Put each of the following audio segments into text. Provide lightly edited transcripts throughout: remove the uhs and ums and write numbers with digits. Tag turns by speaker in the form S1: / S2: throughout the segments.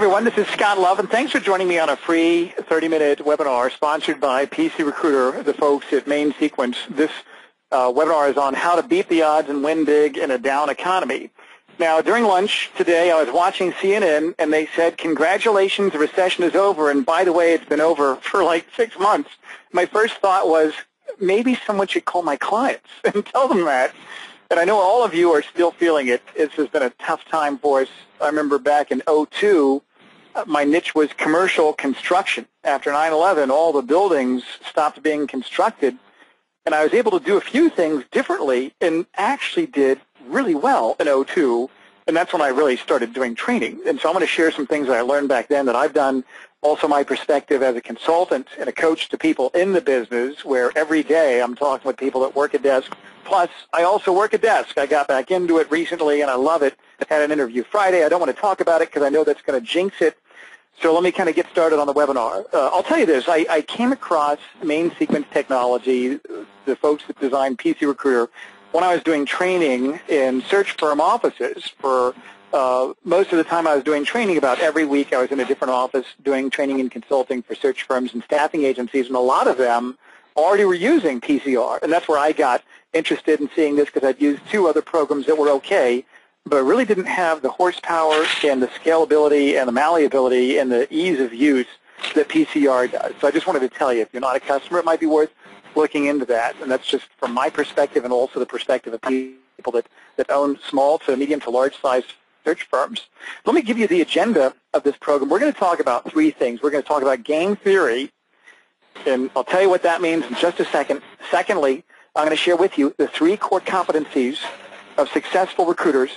S1: everyone, this is Scott Love, and thanks for joining me on a free 30-minute webinar sponsored by PC Recruiter, the folks at Main Sequence. This webinar is on how to beat the odds and win big in a down economy. Now, during lunch today, I was watching CNN, and they said, congratulations, the recession is over, and by the way, it's been over for like 6 months. My first thought was, maybe someone should call my clients and tell them that. And I know all of you are still feeling it. This has been a tough time for us. I remember back in 2002, my niche was commercial construction. After 9/11, all the buildings stopped being constructed, and I was able to do a few things differently and actually did really well in 2002, and that's when I really started doing training. And so I'm going to share some things that I learned back then that I've done, also my perspective as a consultant and a coach to people in the business, where every day I'm talking with people that work a desk. Plus, I also work a desk. I got back into it recently, and I love it. I had an interview Friday. I don't want to talk about it because I know that's going to jinx it. So let me kind of get started on the webinar. I'll tell you this. I came across Main Sequence Technology, the folks that designed PC Recruiter, when I was doing training in search firm offices. For most of the time I was doing training, about every week I was in a different office doing training and consulting for search firms and staffing agencies, and a lot of them already were using PCR. And that's where I got interested in seeing this, because I'd used 2 other programs that were okay, but really didn't have the horsepower and the scalability and the malleability and the ease of use that PCR does. So I just wanted to tell you, if you're not a customer, it might be worth looking into that. And that's just from my perspective and also the perspective of people that own small to medium to large size search firms. Let me give you the agenda of this program. We're going to talk about 3 things. We're going to talk about game theory, and I'll tell you what that means in just a second. Secondly, I'm going to share with you the 3 core competencies of successful recruiters.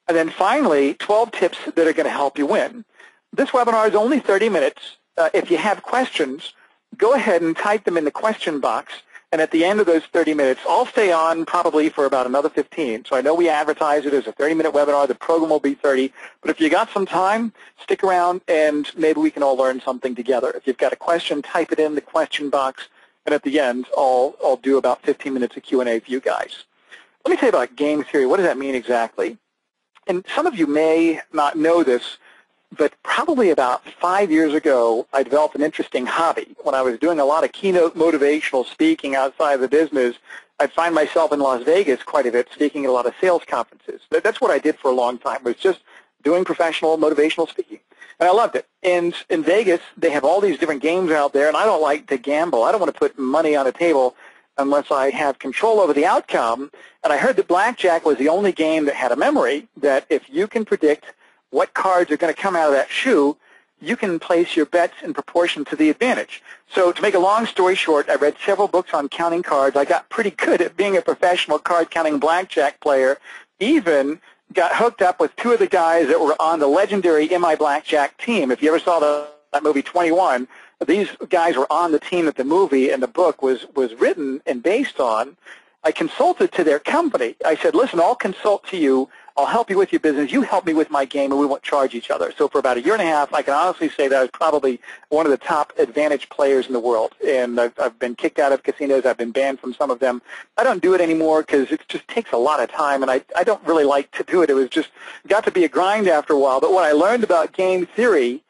S1: And then finally, 12 tips that are going to help you win. This webinar is only 30 minutes. If you have questions, go ahead and type them in the question box. And at the end of those 30 minutes, I'll stay on probably for about another 15. So I know we advertise it as a 30-minute webinar. The program will be 30. But if you got some time, stick around, and maybe we can all learn something together. If you've got a question, type it in the question box. And at the end, I'll do about 15 minutes of Q&A for you guys. Let me tell you about game theory. What does that mean exactly? And some of you may not know this, but probably about 5 years ago, I developed an interesting hobby. When I was doing a lot of keynote motivational speaking outside of the business, I'd find myself in Las Vegas quite a bit, speaking at a lot of sales conferences. That's what I did for a long time, was just doing professional motivational speaking. And I loved it. And in Vegas, they have all these different games out there, and I don't like to gamble. I don't want to put money on the table unless I have control over the outcome. And I heard that blackjack was the only game that had a memory, that if you can predict what cards are going to come out of that shoe, you can place your bets in proportion to the advantage. So to make a long story short, I read several books on counting cards. I got pretty good at being a professional card-counting blackjack player, even got hooked up with 2 of the guys that were on the legendary In My Blackjack team. If you ever saw that movie 21, these guys were on the team that the movie and the book was written and based on. I consulted to their company. I said, listen, I'll consult to you. I'll help you with your business. You help me with my game, and we won't charge each other. So for about a year and a half, I can honestly say that I was probably one of the top advantage players in the world. And I've been kicked out of casinos. I've been banned from some of them. I don't do it anymore because it just takes a lot of time, and I don't really like to do it. It was just got to be a grind after a while. But what I learned about game theory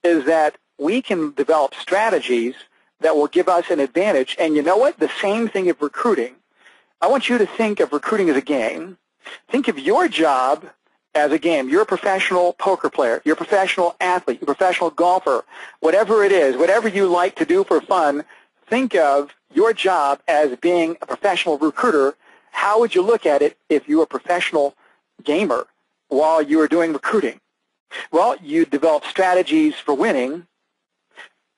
S1: is that we can develop strategies that will give us an advantage. And you know what? The same thing of recruiting. I want you to think of recruiting as a game. Think of your job as a game. You're a professional poker player. You're a professional athlete. You're a professional golfer. Whatever it is, whatever you like to do for fun, think of your job as being a professional recruiter. How would you look at it if you were a professional gamer while you were doing recruiting? Well, you develop strategies for winning,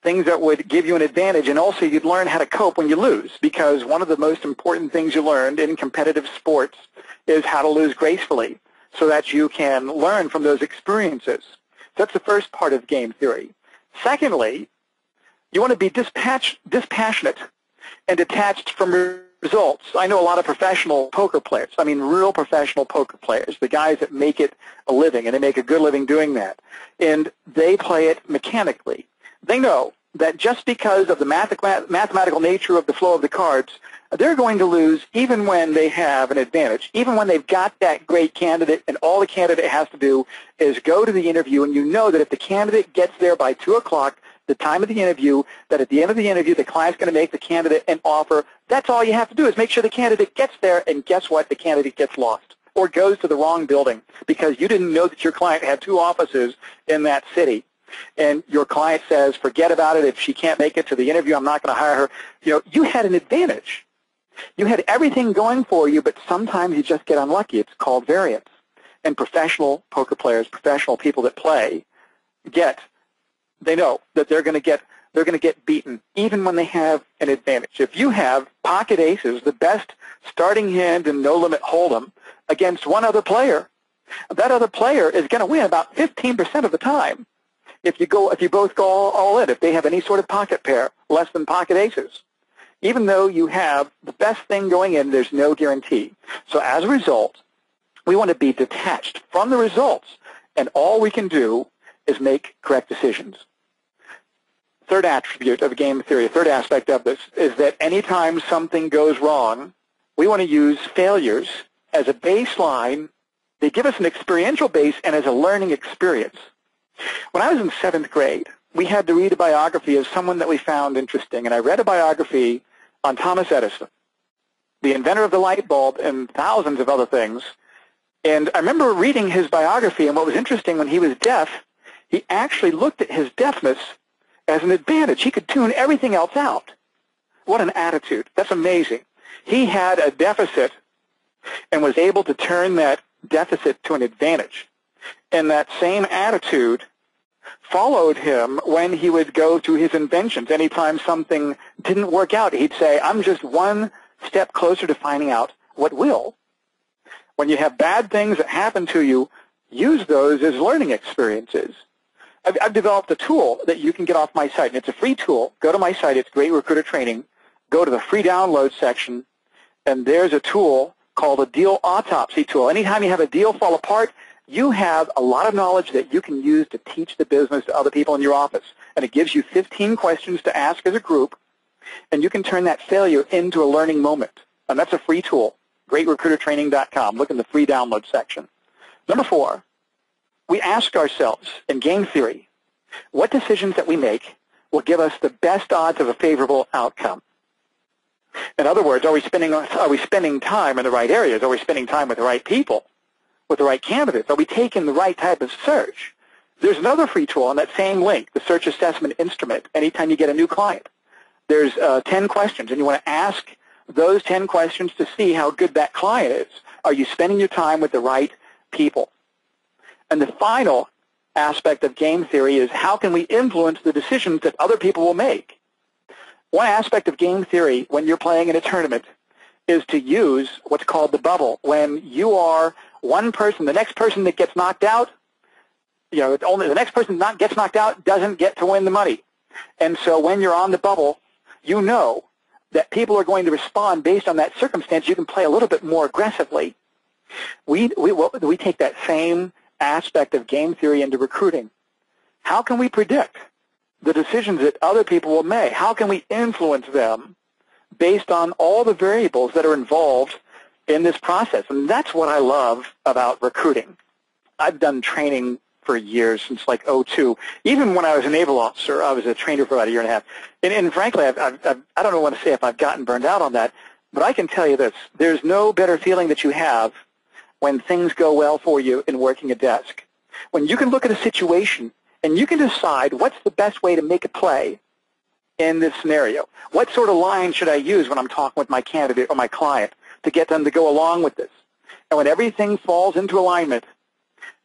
S1: things that would give you an advantage, and also you'd learn how to cope when you lose, because one of the most important things you learned in competitive sports is how to lose gracefully so that you can learn from those experiences. That's the first part of game theory. Secondly, you want to be dispassionate and detached from results. I know a lot of professional poker players. I mean real professional poker players, the guys that make it a living, and they make a good living doing that. And they play it mechanically. They know that just because of the mathematical nature of the flow of the cards, they're going to lose even when they have an advantage, even when they've got that great candidate and all the candidate has to do is go to the interview, and you know that if the candidate gets there by 2 o'clock, the time of the interview, that at the end of the interview the client's going to make the candidate an offer. That's all you have to do is make sure the candidate gets there, and guess what? The candidate gets lost or goes to the wrong building because you didn't know that your client had 2 offices in that city. And your client says, forget about it. If she can't make it to the interview, I'm not going to hire her. You know, you had an advantage. You had everything going for you, but sometimes you just get unlucky. It's called variance. And professional poker players, professional people that play, they know that they're going to get beaten even when they have an advantage. If you have pocket aces, the best starting hand in no limit hold'em against one other player, that other player is going to win about 15% of the time. If you both go all in, if they have any sort of pocket pair less than pocket aces. Even though you have the best thing going in, there's no guarantee. So as a result, we want to be detached from the results, and all we can do is make correct decisions. Third attribute of game theory, third aspect of this, is that anytime something goes wrong, we want to use failures as a baseline. They give us an experiential base and as a learning experience. When I was in 7th grade, we had to read a biography of someone that we found interesting, and I read a biography on Thomas Edison, the inventor of the light bulb and thousands of other things. And I remember reading his biography, and what was interesting, when he was deaf, he actually looked at his deafness as an advantage. He could tune everything else out. What an attitude. That's amazing. He had a deficit and was able to turn that deficit to an advantage. And that same attitude followed him when he would go to his inventions. Anytime something didn't work out, he'd say, I'm just one step closer to finding out what will. When you have bad things that happen to you, use those as learning experiences. I've developed a tool that you can get off my site, and it's a free tool. Go to my site. It's Great Recruiter Training. Go to the free download section, and there's a tool called a deal autopsy tool. Anytime you have a deal fall apart, you have a lot of knowledge that you can use to teach the business to other people in your office. And it gives you 15 questions to ask as a group, and you can turn that failure into a learning moment. And that's a free tool, greatrecruitertraining.com. Look in the free download section. Number 4, we ask ourselves in game theory, what decisions that we make will give us the best odds of a favorable outcome? In other words, are we spending time in the right areas? Are we spending time with the right people? With the right candidates? Are we taking the right type of search? There's another free tool on that same link, the Search Assessment Instrument, anytime you get a new client. There's 10 questions, and you want to ask those 10 questions to see how good that client is. Are you spending your time with the right people? And the final aspect of game theory is how can we influence the decisions that other people will make? One aspect of game theory when you're playing in a tournament is to use what's called the bubble. When you are one person, the next person that gets knocked out, only the next person that gets knocked out doesn't get to win the money. And so when you're on the bubble, you know that people are going to respond based on that circumstance. You can play a little bit more aggressively. We take that same aspect of game theory into recruiting. How can we predict the decisions that other people will make? How can we influence them based on all the variables that are involved in this process? And that's what I love about recruiting. I've done training for years, since like 2002. Even when I was a naval officer, I was a trainer for about a year and a half. And frankly, I don't want to say if I've gotten burned out on that, but I can tell you this. There's no better feeling that you have when things go well for you in working a desk. When you can look at a situation and you can decide what's the best way to make a play in this scenario. What sort of line should I use when I'm talking with my candidate or my client to get them to go along with this? And when everything falls into alignment,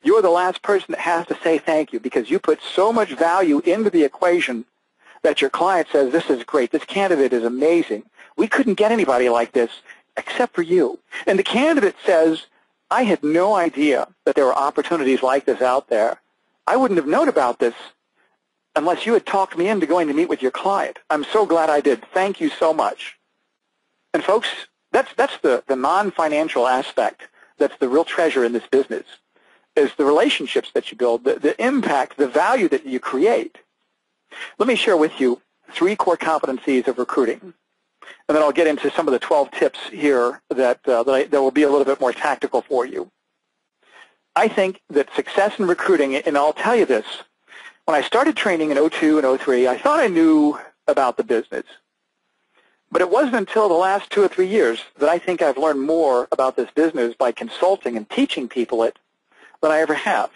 S1: you're the last person that has to say thank you because you put so much value into the equation that your client says, this is great, this candidate is amazing. We couldn't get anybody like this except for you. And the candidate says, I had no idea that there were opportunities like this out there. I wouldn't have known about this unless you had talked me into going to meet with your client. I'm so glad I did. Thank you so much. And folks, that's the non-financial aspect. That's the real treasure in this business, is the relationships that you build, the impact, the value that you create. Let me share with you 3 core competencies of recruiting. And then I'll get into some of the 12 tips here that will be a little bit more tactical for you. I think that success in recruiting, and I'll tell you this, when I started training in 02 and 03, I thought I knew about the business. But it wasn't until the last 2 or 3 years that I think I've learned more about this business by consulting and teaching people it than I ever have.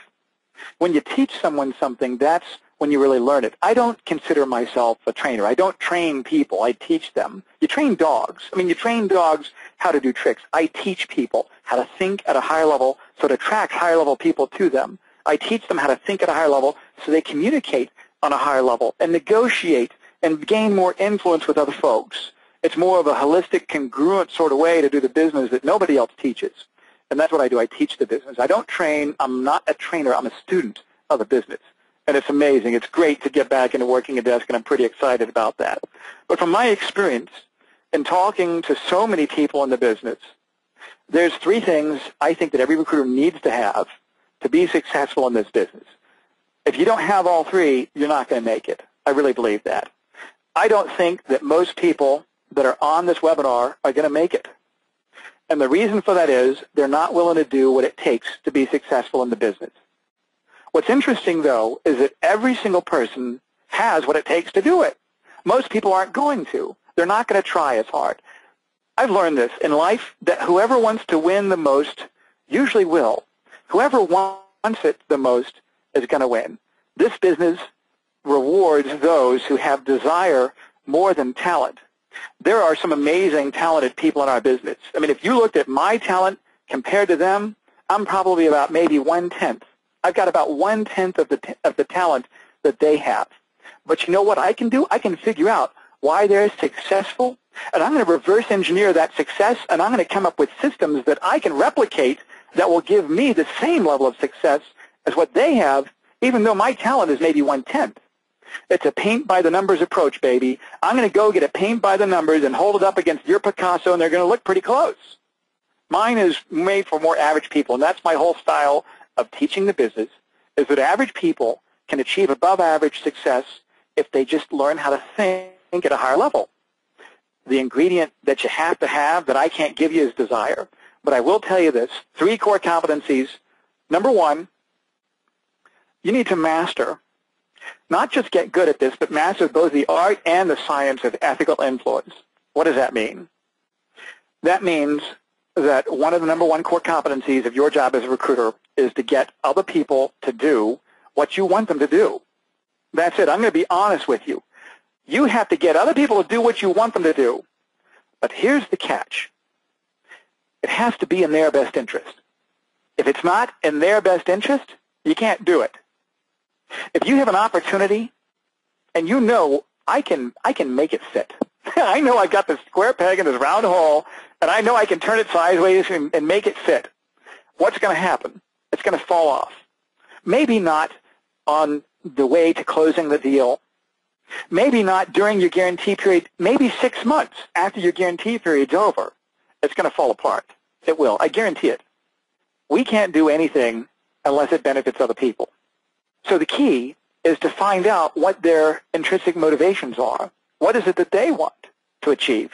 S1: When you teach someone something, that's when you really learn it. I don't consider myself a trainer. I don't train people. I teach them. You train dogs. I mean, you train dogs how to do tricks. I teach people how to think at a higher level so it attracts higher level people to them. I teach them how to think at a higher level so they communicate on a higher level and negotiate and gain more influence with other folks. It's more of a holistic, congruent sort of way to do the business that nobody else teaches. And that's what I do. I teach the business. I don't train. I'm not a trainer. I'm a student of the business. And it's amazing. It's great to get back into working a desk, and I'm pretty excited about that. But from my experience in talking to so many people in the business, there's 3 things I think that every recruiter needs to have to be successful in this business. If you don't have all 3, you're not going to make it. I really believe that. I don't think that most people that are on this webinar are going to make it. And the reason for that is they're not willing to do what it takes to be successful in the business. What's interesting, though, is that every single person has what it takes to do it. Most people aren't going to. They're not going to try as hard. I've learned this in life, that whoever wants to win the most usually will. Whoever wants it the most is going to win. This business rewards those who have desire more than talent. There are some amazing, talented people in our business. I mean, if you looked at my talent compared to them, I'm probably about maybe 1/10. I've got about 1/10 of the talent that they have. But you know what I can do? I can figure out why they're successful, and I'm going to reverse engineer that success, and I'm going to come up with systems that I can replicate that will give me the same level of success as what they have, even though my talent is maybe 1/10. It's a paint-by-the-numbers approach, baby. I'm going to go get a paint-by-the-numbers and hold it up against your Picasso, and they're going to look pretty close. Mine is made for more average people, and that's my whole style of teaching the business, is that average people can achieve above-average success if they just learn how to think at a higher level. The ingredient that you have to have that I can't give you is desire. But I will tell you this, 3 core competencies. Number 1, you need to master, not just get good at this, but master both the art and the science of ethical influence. What does that mean? That means that one of the number 1 core competencies of your job as a recruiter is to get other people to do what you want them to do. That's it. I'm going to be honest with you. You have to get other people to do what you want them to do. But here's the catch. It has to be in their best interest. If it's not in their best interest, you can't do it. If you have an opportunity and you know I can make it fit. I know I've got this square peg in this round hole, and I know I can turn it sideways and make it fit. What's going to happen? It's going to fall off. Maybe not on the way to closing the deal. Maybe not during your guarantee period. Maybe 6 months after your guarantee period's over. It's going to fall apart. It will. I guarantee it. We can't do anything unless it benefits other people. So the key is to find out what their intrinsic motivations are. What is it that they want to achieve?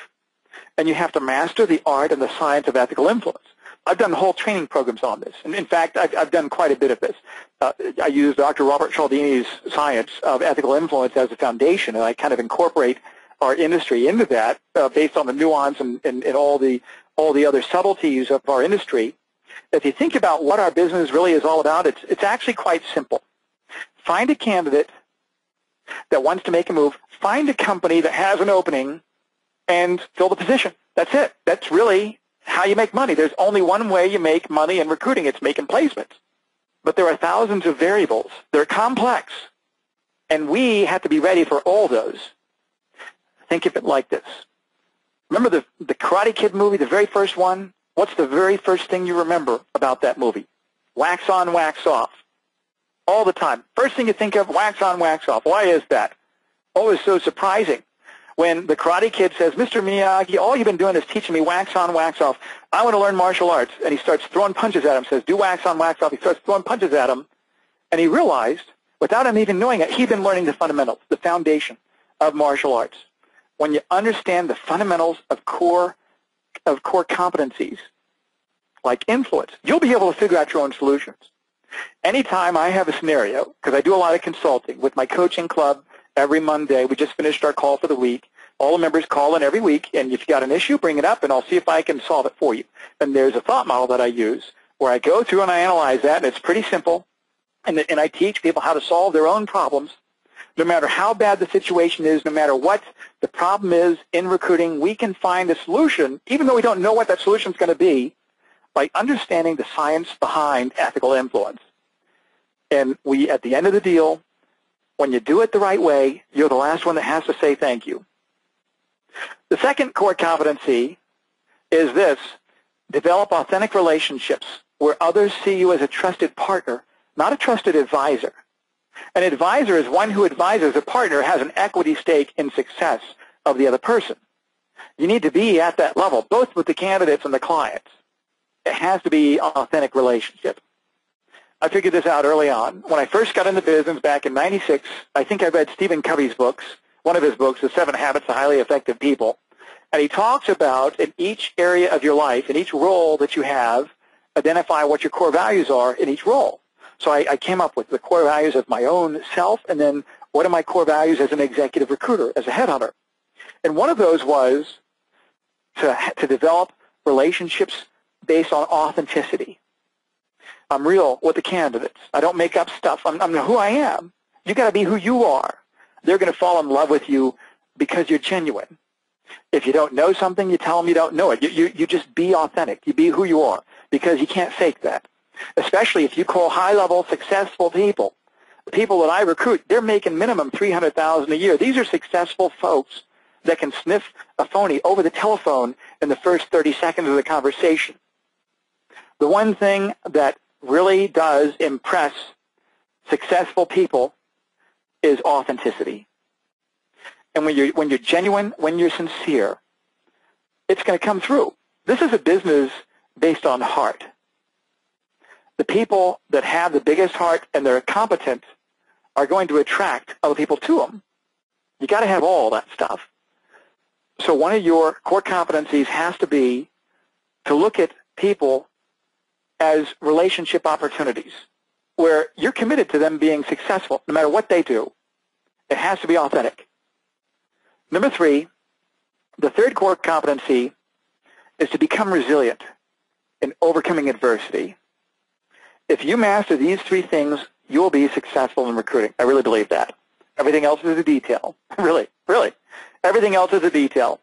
S1: And you have to master the art and the science of ethical influence. I've done whole training programs on this. And in fact, I've done quite a bit of this. I use Dr. Robert Cialdini's science of ethical influence as a foundation, and I kind of incorporate our industry into that based on the nuance and all the other subtleties of our industry. If you think about what our business really is all about, it's actually quite simple. Find a candidate that wants to make a move. Find a company that has an opening and fill the position. That's it. That's really how you make money. There's only one way you make money in recruiting. It's making placements. But there are thousands of variables. They're complex. And we have to be ready for all those. Think of it like this. Remember the Karate Kid movie, the very first one? What's the very first thing you remember about that movie? Wax on, wax off. All the time. First thing you think of, wax on, wax off. Why is that? Oh, it's so surprising. When the Karate Kid says, Mr. Miyagi, all you've been doing is teaching me wax on, wax off. I want to learn martial arts. And he starts throwing punches at him, says, do wax on, wax off. He starts throwing punches at him. And he realized, without him even knowing it, he'd been learning the fundamentals, the foundation of martial arts. when you understand the fundamentals of core competencies, like influence, you'll be able to figure out your own solutions. Anytime I have a scenario, because I do a lot of consulting with my coaching club every Monday, we just finished our call for the week. All the members call in every week, and if you've got an issue, bring it up, and I'll see if I can solve it for you. And there's a thought model that I use where I go through and I analyze that, and it's pretty simple. And I teach people how to solve their own problems. No matter how bad the situation is, no matter what the problem is in recruiting, we can find a solution, even though we don't know what that solution is going to be, by understanding the science behind ethical influence. And we, at the end of the deal, when you do it the right way, you're the last one that has to say thank you. The second core competency is this: develop authentic relationships where others see you as a trusted partner, not a trusted advisor. An advisor is one who advises. A partner has an equity stake in success of the other person. You need to be at that level, both with the candidates and the clients. It has to be an authentic relationship. I figured this out early on. When I first got into business back in '96, I think I read Stephen Covey's books, one of his books, The 7 Habits of Highly Effective People. And he talks about in each area of your life, in each role that you have, identify what your core values are in each role. So I came up with the core values of my own self, and then what are my core values as an executive recruiter, as a headhunter. And one of those was to develop relationships based on authenticity. I'm real with the candidates. I don't make up stuff. I'm who I am. You got to be who you are. They're going to fall in love with you because you're genuine. If you don't know something, you tell them you don't know it. You just be authentic. You be who you are, because you can't fake that. Especially if you call high-level successful people. The people that I recruit, they're making minimum $300,000 a year. These are successful folks that can sniff a phony over the telephone in the first 30 seconds of the conversation. The one thing that really does impress successful people is authenticity. And when you're genuine, when you're sincere, it's going to come through. This is a business based on heart. The people that have the biggest heart and they're competent are going to attract other people to them. You got to have all that stuff. So one of your core competencies has to be to look at people as relationship opportunities, where you're committed to them being successful no matter what they do. It has to be authentic. Number 3, the third core competency is to become resilient in overcoming adversity. If you master these 3 things, you will be successful in recruiting. I really believe that. Everything else is a detail. Really. Everything else is a detail.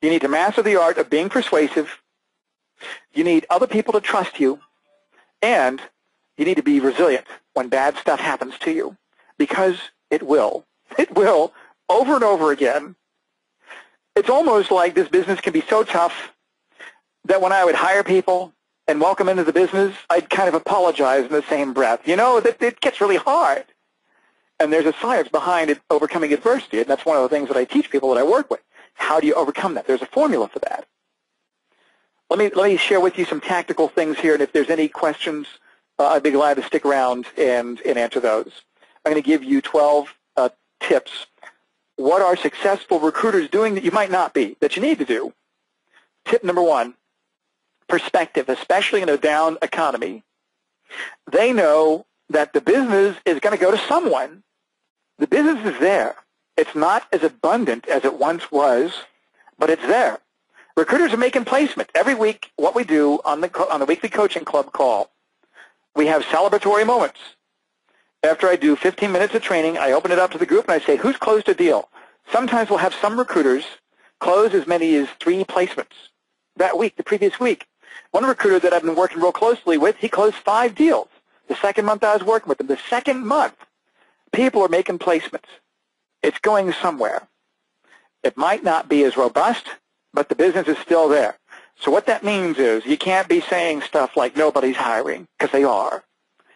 S1: You need to master the art of being persuasive. You need other people to trust you. And you need to be resilient when bad stuff happens to you, because it will. It will, over and over again. It's almost like this business can be so tough that when I would hire people and welcome into the business, I'd kind of apologize in the same breath. You know, that it gets really hard. And there's a science behind it, overcoming adversity, and that's one of the things that I teach people that I work with. How do you overcome that? There's a formula for that. Let me share with you some tactical things here, and if there's any questions, I'd be glad to stick around and answer those. I'm going to give you 12 tips. What are successful recruiters doing that you might not be, that you need to do? Tip number 1, perspective, especially in a down economy. They know that the business is going to go to someone. The business is there. It's not as abundant as it once was, but it's there. Recruiters are making placement. Every week, what we do on the weekly coaching club call, we have celebratory moments. After I do 15 minutes of training, I open it up to the group and I say, who's closed a deal? Sometimes we'll have some recruiters close as many as 3 placements that week, the previous week. One recruiter that I've been working real closely with, he closed 5 deals. The second month I was working with them, the second month, people are making placements. It's going somewhere. It might not be as robust, but the business is still there. So what that means is you can't be saying stuff like nobody's hiring, because they are.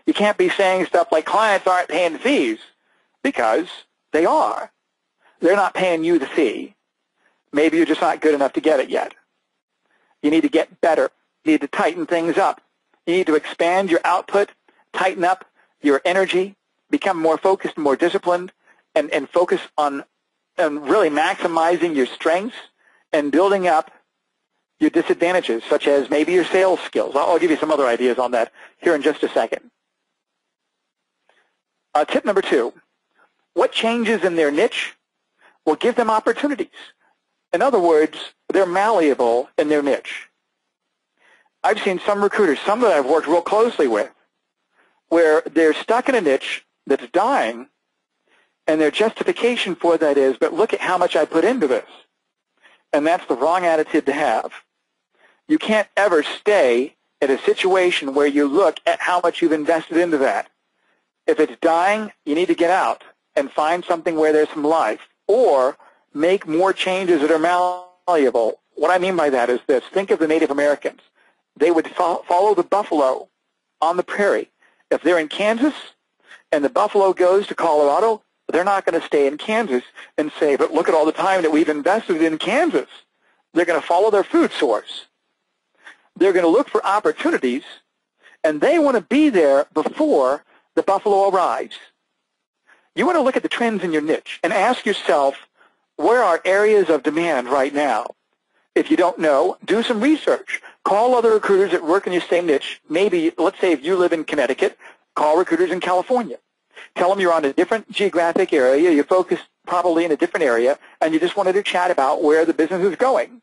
S1: You can't be saying stuff like clients aren't paying fees, because they are. They're not paying you the fee. Maybe you're just not good enough to get it yet. You need to get better. You need to tighten things up. You need to expand your output, tighten up your energy, become more focused and more disciplined, and focus on and really maximizing your strengths and building up your disadvantages, such as maybe your sales skills. I'll give you some other ideas on that here in just a second. Tip number 2, what changes in their niche will give them opportunities? In other words, they're malleable in their niche. I've seen some recruiters, some that I've worked real closely with, where they're stuck in a niche that's dying, and their justification for that is, but look at how much I put into this. And that's the wrong attitude to have. You can't ever stay in a situation where you look at how much you've invested into that. If it's dying, you need to get out and find something where there's some life, or make more changes that are malleable. What I mean by that is this. Think of the Native Americans. They would follow the buffalo on the prairie. If they're in Kansas and the buffalo goes to Colorado, they're not going to stay in Kansas and say, but look at all the time that we've invested in Kansas. They're going to follow their food source. They're going to look for opportunities, and they want to be there before the buffalo arrives. You want to look at the trends in your niche and ask yourself, where are areas of demand right now? If you don't know, do some research. Call other recruiters that work in your same niche. Maybe, let's say if you live in Connecticut, call recruiters in California. Tell them you're on a different geographic area, you're focused probably in a different area, and you just wanted to chat about where the business is going.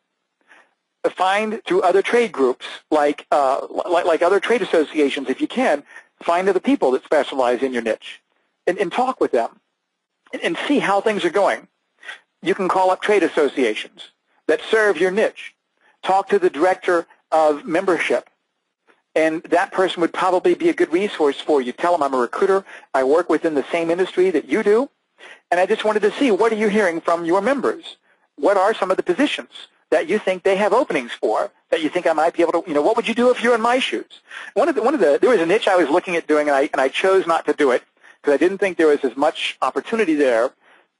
S1: Find through other trade groups, like other trade associations, if you can, find other people that specialize in your niche and talk with them and see how things are going. You can call up trade associations that serve your niche. Talk to the director of membership, and that person would probably be a good resource for you. Tell them, I'm a recruiter, I work within the same industry that you do, and I just wanted to see, what are you hearing from your members? What are some of the positions that you think they have openings for, that you think I might be able to, what would you do if you're in my shoes? There was a niche I was looking at doing, and I chose not to do it because I didn't think there was as much opportunity there.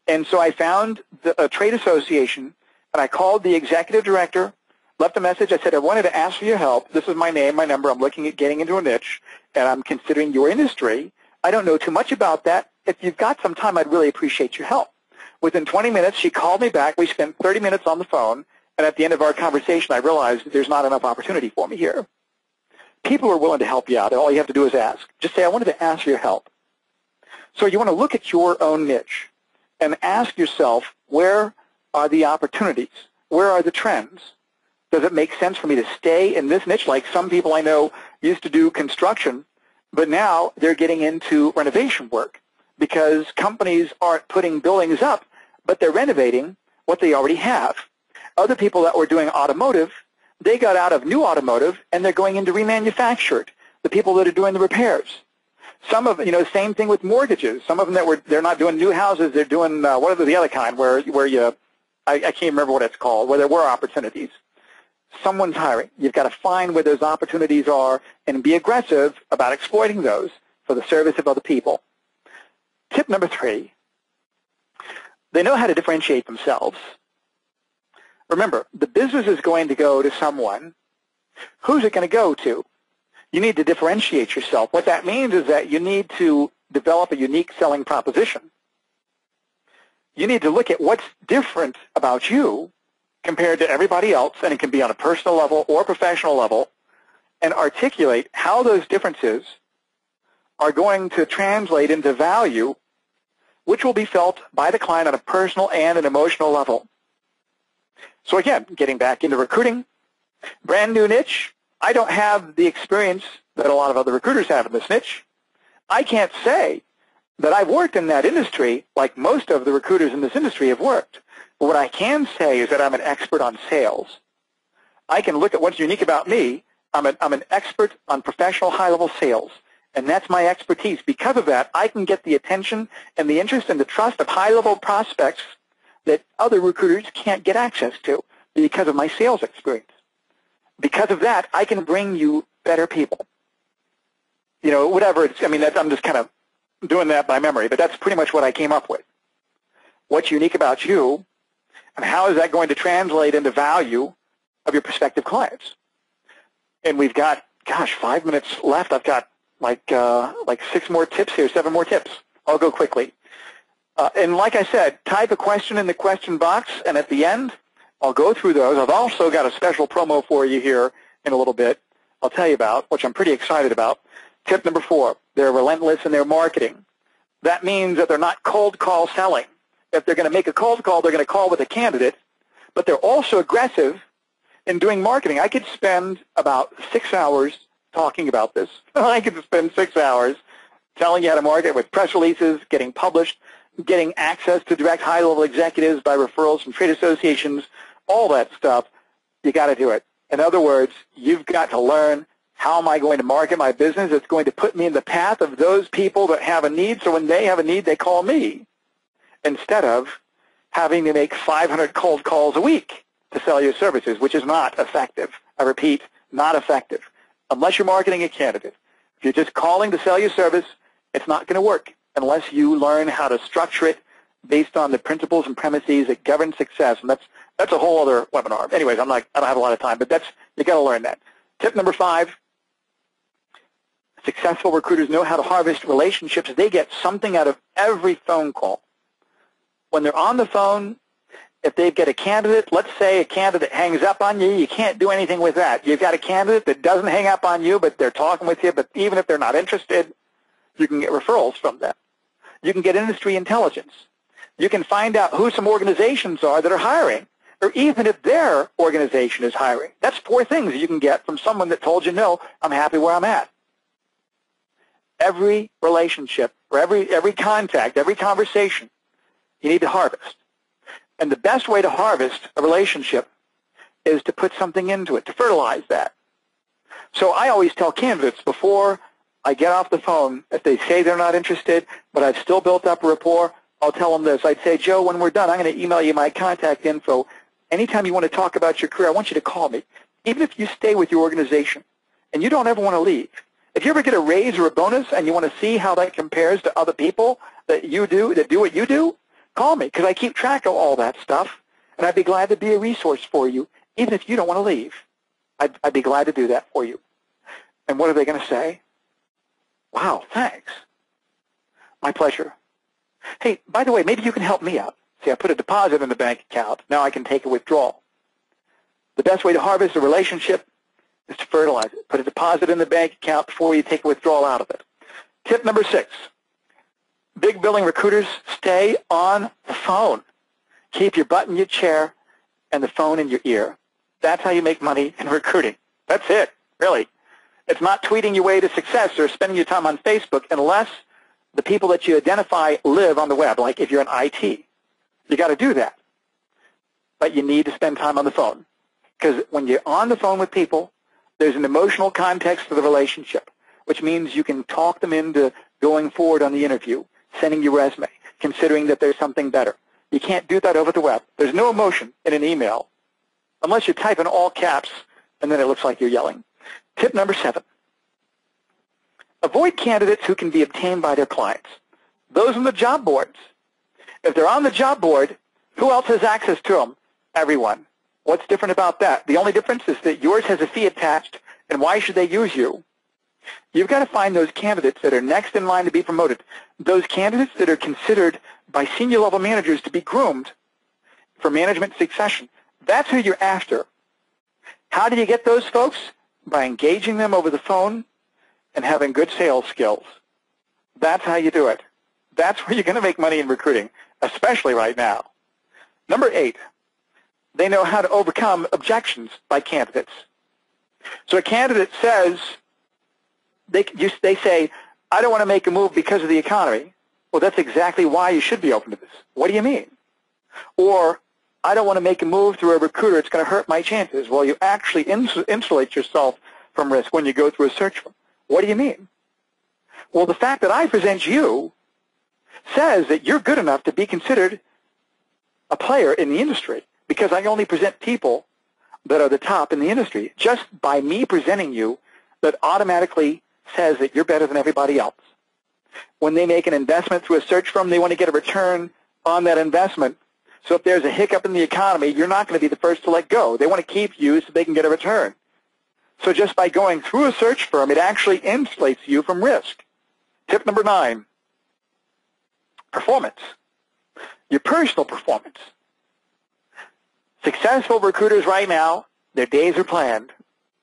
S1: And so I found a trade association, and I called the executive director, left a message. I said, I wanted to ask for your help. This is my name, my number. I'm looking at getting into a niche, and I'm considering your industry. I don't know too much about that. If you've got some time, I'd really appreciate your help. Within 20 minutes, she called me back. We spent 30 minutes on the phone, and at the end of our conversation, I realized that there's not enough opportunity for me here. People are willing to help you out, and all you have to do is ask. Just say, I wanted to ask for your help. So you want to look at your own niche and ask yourself, where are the opportunities? Where are the trends? Does it make sense for me to stay in this niche? Like some people I know used to do construction, but now they're getting into renovation work because companies aren't putting buildings up, but they're renovating what they already have. Other people that were doing automotive, they got out of new automotive and they're going into remanufactured, the people that are doing the repairs. Some of, same thing with mortgages. Some of them they're not doing new houses, they're doing, what are the other kind where you, I can't remember what it's called, where there were opportunities. Someone's hiring. You've got to find where those opportunities are and be aggressive about exploiting those for the service of other people. Tip number 3, they know how to differentiate themselves. Remember, the business is going to go to someone. Who's it going to go to? You need to differentiate yourself. What that means is that you need to develop a unique selling proposition. You need to look at what's different about you compared to everybody else, and it can be on a personal level or professional level, and articulate how those differences are going to translate into value, which will be felt by the client on a personal and an emotional level. So again, getting back into recruiting, brand new niche. I don't have the experience that a lot of other recruiters have in this niche. I can't say that I've worked in that industry like most of the recruiters in this industry have worked. But what I can say is that I'm an expert on sales. I can look at what's unique about me. I'm an expert on professional high-level sales, and that's my expertise. Because of that, I can get the attention and the interest and the trust of high-level prospects that other recruiters can't get access to because of my sales experience. Because of that, I can bring you better people. Whatever it's, I'm just kind of doing that by memory, but that's pretty much what I came up with. What's unique about you, and how is that going to translate into value of your prospective clients? And we've got, 5 minutes left. I've got like 6 more tips here, 7 more tips. I'll go quickly. And like I said, type a question in the question box, and at the end, I'll go through those. I've also got a special promo for you here in a little bit I'll tell you about, which I'm pretty excited about. Tip number 4, they're relentless in their marketing. That means that they're not cold call selling. If they're going to make a cold call, they're going to call with a candidate, but they're also aggressive in doing marketing. I could spend about 6 hours talking about this. I could spend 6 hours telling you how to market with press releases, getting published, getting access to direct high-level executives by referrals from trade associations, all that stuff. You got to do it. In other words, you've got to learn, how am I going to market my business? It's going to put me in the path of those people that have a need, so when they have a need, they call me, instead of having to make 500 cold calls a week to sell your services, which is not effective. I repeat, not effective. Unless you're marketing a candidate. If you're just calling to sell your service, it's not going to work unless you learn how to structure it based on the principles and premises that govern success. And that's a whole other webinar. Anyways, I don't have a lot of time, but you got to learn that. Tip number 5, successful recruiters know how to harvest relationships. They get something out of every phone call. When they're on the phone, if they get a candidate, let's say a candidate hangs up on you, you can't do anything with that. You've got a candidate that doesn't hang up on you, but they're talking with you, but even if they're not interested, you can get referrals from them. You can get industry intelligence. You can find out who some organizations are that are hiring, or even if their organization is hiring. That's 4 things you can get from someone that told you, no, I'm happy where I'm at. Every relationship, or every contact, every conversation, you need to harvest. And the best way to harvest a relationship is to put something into it, to fertilize that. So I always tell candidates before I get off the phone, if they say they're not interested, but I've still built up a rapport, I'll tell them this. I'd say, Joe, when we're done, I'm going to email you my contact info. Anytime you want to talk about your career, I want you to call me. Even if you stay with your organization and you don't ever want to leave. If you ever get a raise or a bonus and you want to see how that compares to other people that do what you do, call me, because I keep track of all that stuff, and I'd be glad to be a resource for you, even if you don't want to leave. I'd be glad to do that for you. And what are they going to say? Wow, thanks. My pleasure. Hey, by the way, maybe you can help me out. See, I put a deposit in the bank account. Now I can take a withdrawal. The best way to harvest a relationship is to fertilize it. Put a deposit in the bank account before you take a withdrawal out of it. Tip number 6. Big billing recruiters, stay on the phone. Keep your butt in your chair and the phone in your ear. That's how you make money in recruiting. That's it, really. It's not tweeting your way to success or spending your time on Facebook unless the people that you identify live on the web, like if you're in IT. You got to do that. But you need to spend time on the phone. Because when you're on the phone with people, there's an emotional context to the relationship, which means you can talk them into going forward on the interview, sending your resume, considering that there's something better. You can't do that over the web. There's no emotion in an email unless you type in all caps and then it looks like you're yelling. Tip number 7. Avoid candidates who can be obtained by their clients. Those on the job boards. If they're on the job board, who else has access to them? Everyone. What's different about that? The only difference is that yours has a fee attached, and why should they use you? You've got to find those candidates that are next in line to be promoted, those candidates that are considered by senior level managers to be groomed for management succession. That's who you're after. How do you get those folks? By engaging them over the phone and having good sales skills. That's how you do it. That's where you're going to make money in recruiting, especially right now. Number 8, they know how to overcome objections by candidates. So a candidate says, they say, I don't want to make a move because of the economy. Well, that's exactly why you should be open to this. What do you mean? Or, I don't want to make a move through a recruiter. It's going to hurt my chances. Well, you actually insulate yourself from risk when you go through a search firm. What do you mean? Well, the fact that I present you says that you're good enough to be considered a player in the industry because I only present people that are the top in the industry. Just by me presenting you, that automatically says that you're better than everybody else. When they make an investment through a search firm, they want to get a return on that investment. So if there's a hiccup in the economy, you're not going to be the first to let go. They want to keep you so they can get a return. So just by going through a search firm, it actually insulates you from risk. Tip number 9, performance. your personal performance. Successful recruiters right now, their days are planned.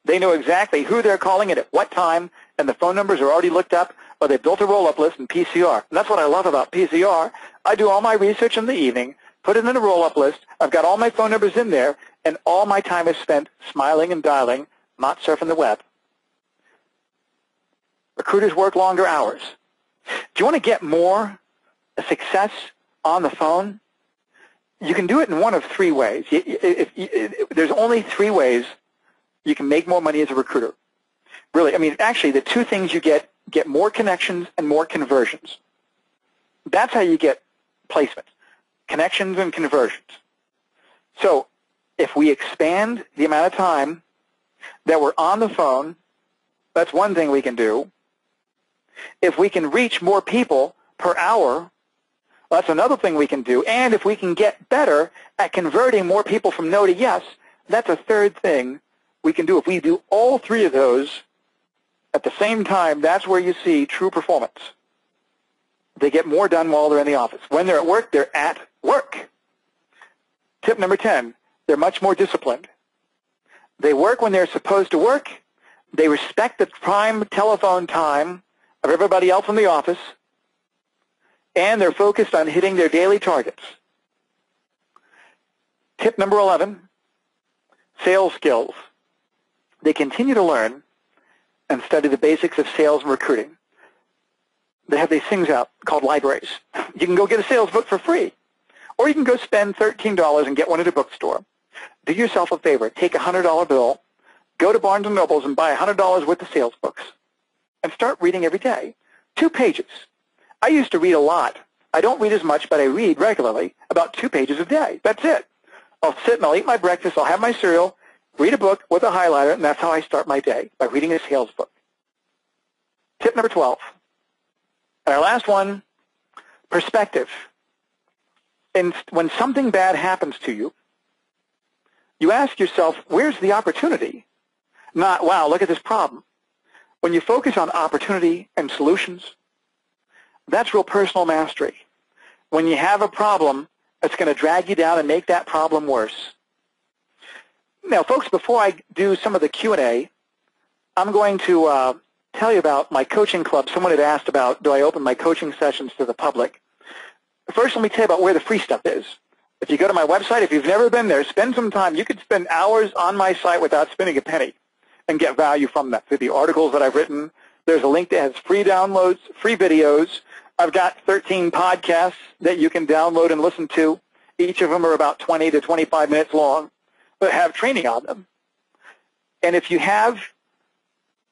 S1: They know exactly who they're calling and at what time, and the phone numbers are already looked up, or they built a roll-up list in PCR. And that's what I love about PCR. I do all my research in the evening, put it in a roll-up list. I've got all my phone numbers in there, and all my time is spent smiling and dialing, not surfing the web. Recruiters work longer hours. Do you want to get more success on the phone? You can do it in one of three ways. There's only three ways you can make more money as a recruiter. Really, I mean, actually, the two things you get more connections and more conversions. That's how you get placements, connections and conversions. So if we expand the amount of time that we're on the phone, that's one thing we can do. If we can reach more people per hour, that's another thing we can do. And if we can get better at converting more people from no to yes, that's a third thing we can do. If we do all three of those at the same time, that's where you see true performance. They get more done while they're in the office. When they're at work, they're at work. Tip number 10, they're much more disciplined. They work when they're supposed to work. They respect the prime telephone time of everybody else in the office, and they're focused on hitting their daily targets. Tip number 11, sales skills. They continue to learn and study the basics of sales and recruiting. They have these things out called libraries. You can go get a sales book for free, or you can go spend $13 and get one at a bookstore. Do yourself a favor. Take a $100 bill, go to Barnes & Noble's and buy $100 worth of sales books, and start reading every day. 2 pages. I used to read a lot. I don't read as much, but I read regularly, about 2 pages a day. That's it. I'll sit and I'll eat my breakfast, I'll have my cereal, read a book with a highlighter, and that's how I start my day, by reading a sales book. Tip number 12. And our last one, perspective. And when something bad happens to you, you ask yourself, where's the opportunity? Not, wow, look at this problem. When you focus on opportunity and solutions, that's real personal mastery. When you have a problem, it's going to drag you down and make that problem worse. Now, folks, before I do some of the Q&A, I'm going to tell you about my coaching club. Someone had asked about, do I open my coaching sessions to the public? First, let me tell you about where the free stuff is. If you go to my website, if you've never been there, spend some time. You could spend hours on my site without spending a penny and get value from that. Through the articles that I've written, there's a link that has free downloads, free videos. I've got 13 podcasts that you can download and listen to. Each of them are about 20 to 25 minutes long, but have training on them. And if you have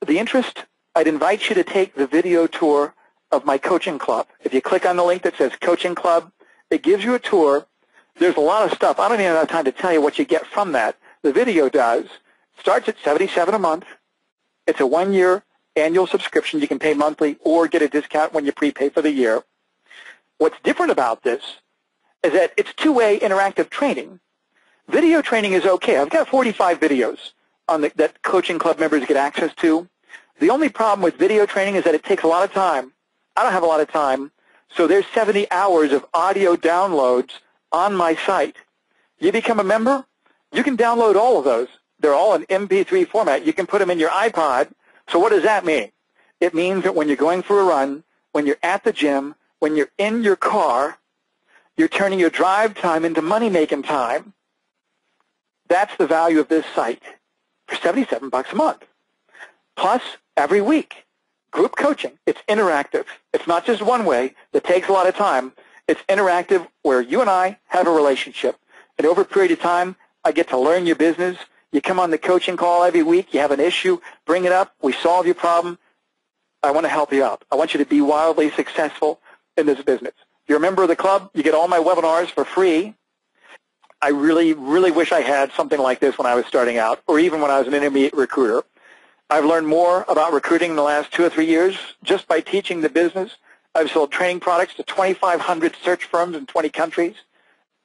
S1: the interest, I'd invite you to take the video tour of my coaching club. If you click on the link that says Coaching Club, it gives you a tour. There's a lot of stuff. I don't even have time to tell you what you get from that. The video does. Starts at $77 a month. It's a 1-year annual subscription. You can pay monthly or get a discount when you prepay for the year. What's different about this is that it's two-way interactive training. Video training is okay. I've got 45 videos on that coaching club members get access to. The only problem with video training is that it takes a lot of time. I don't have a lot of time, so there's 70 hours of audio downloads on my site. You become a member, you can download all of those. They're all in MP3 format. You can put them in your iPod. So what does that mean? It means that when you're going for a run, when you're at the gym, when you're in your car, you're turning your drive time into money-making time. That's the value of this site for $77 a month. Plus, every week, group coaching. It's interactive. It's not just one way. It takes a lot of time. It's interactive where you and I have a relationship. And over a period of time, I get to learn your business. You come on the coaching call every week. You have an issue. Bring it up. We solve your problem. I want to help you out. I want you to be wildly successful in this business. If you're a member of the club, you get all my webinars for free. I really, really wish I had something like this when I was starting out, or even when I was an intermediate recruiter. I've learned more about recruiting in the last 2 or 3 years just by teaching the business. I've sold training products to 2,500 search firms in 20 countries,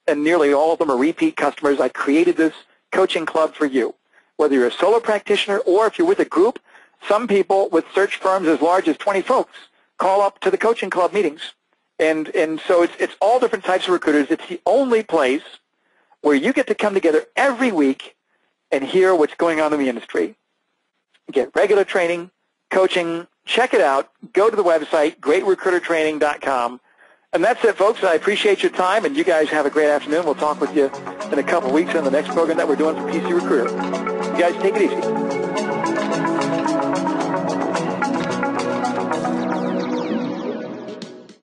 S1: and nearly all of them are repeat customers. I created this coaching club for you. Whether you're a solo practitioner or if you're with a group, some people with search firms as large as 20 folks call up to the coaching club meetings, And so it's all different types of recruiters. It's the only place where you get to come together every week and hear what's going on in the industry. Get regular training, coaching. Check it out. Go to the website, greatrecruitertraining.com. And that's it, folks. I appreciate your time, and you guys have a great afternoon. We'll talk with you in a couple weeks on the next program that we're doing for PC Recruiter. You guys take it easy.